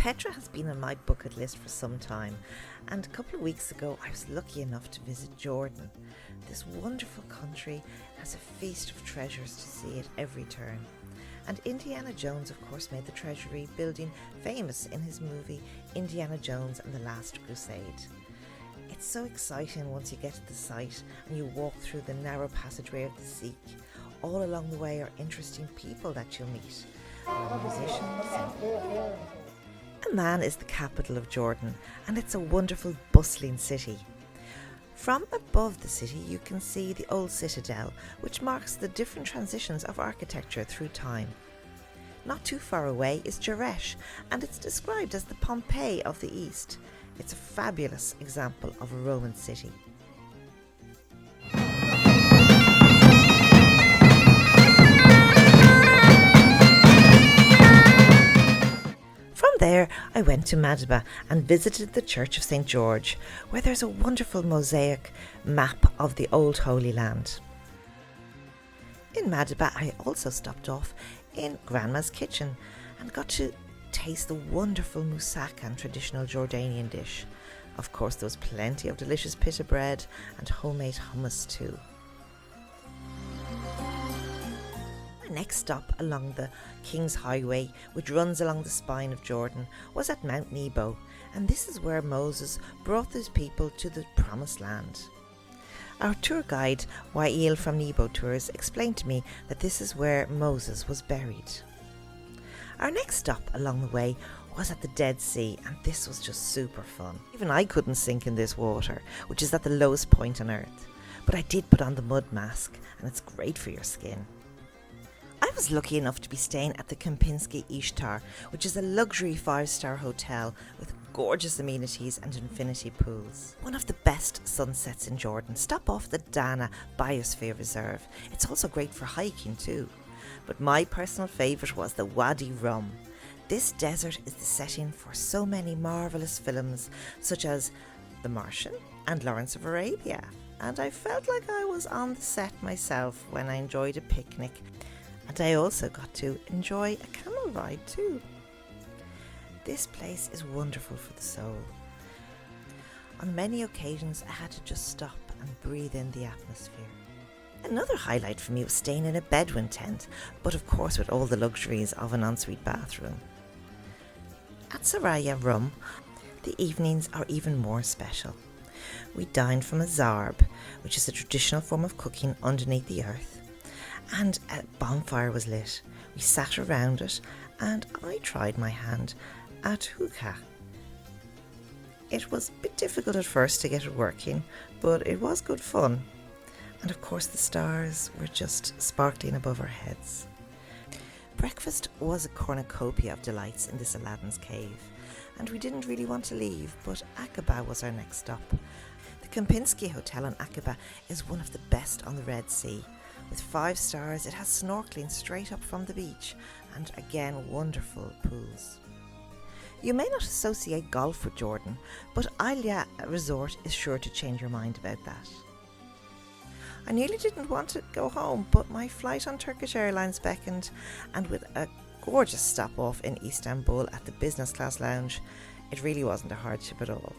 Petra has been on my bucket list for some time, and a couple of weeks ago I was lucky enough to visit Jordan. This wonderful country has a feast of treasures to see at every turn. And Indiana Jones, of course, made the treasury building famous in his movie Indiana Jones and the Last Crusade. It's so exciting once you get to the site and you walk through the narrow passageway of the Sikh. All along the way are interesting people that you'll meet. There are musicians. Amman is the capital of Jordan, and it's a wonderful, bustling city. From above the city you can see the old citadel, which marks the different transitions of architecture through time. Not too far away is Jerash, and it's described as the Pompeii of the East. It's a fabulous example of a Roman city. There, I went to Madaba and visited the Church of St. George, where there's a wonderful mosaic map of the Old Holy Land. In Madaba, I also stopped off in Grandma's kitchen and got to taste the wonderful moussaka, traditional Jordanian dish. Of course, there was plenty of delicious pita bread and homemade hummus too. Next stop along the King's Highway, which runs along the spine of Jordan, was at Mount Nebo, and this is where Moses brought his people to the Promised Land. Our tour guide, Wael from Nebo Tours, explained to me that this is where Moses was buried. Our next stop along the way was at the Dead Sea, and this was just super fun. Even I couldn't sink in this water, which is at the lowest point on earth, but I did put on the mud mask, and it's great for your skin. I was lucky enough to be staying at the Kempinski Ishtar, which is a luxury 5-star hotel with gorgeous amenities and infinity pools. One of the best sunsets in Jordan. Stop off the Dana Biosphere Reserve. It's also great for hiking too. But my personal favourite was the Wadi Rum. This desert is the setting for so many marvellous films such as The Martian and Lawrence of Arabia. And I felt like I was on the set myself when I enjoyed a picnic. And I also got to enjoy a camel ride too. This place is wonderful for the soul. On many occasions I had to just stop and breathe in the atmosphere. Another highlight for me was staying in a Bedouin tent, but of course with all the luxuries of an ensuite bathroom. At Saraya Rum, the evenings are even more special. We dined from a zarb, which is a traditional form of cooking underneath the earth. And a bonfire was lit. We sat around it and I tried my hand at hookah. It was a bit difficult at first to get it working, but it was good fun. And of course the stars were just sparkling above our heads. Breakfast was a cornucopia of delights in this Aladdin's cave, and we didn't really want to leave, but Aqaba was our next stop. The Kempinski Hotel in Aqaba is one of the best on the Red Sea. With 5 stars, it has snorkeling straight up from the beach and again wonderful pools. You may not associate golf with Jordan, but Alia Resort is sure to change your mind about that. I nearly didn't want to go home, but my flight on Turkish Airlines beckoned, and with a gorgeous stop off in Istanbul at the business class lounge, it really wasn't a hardship at all.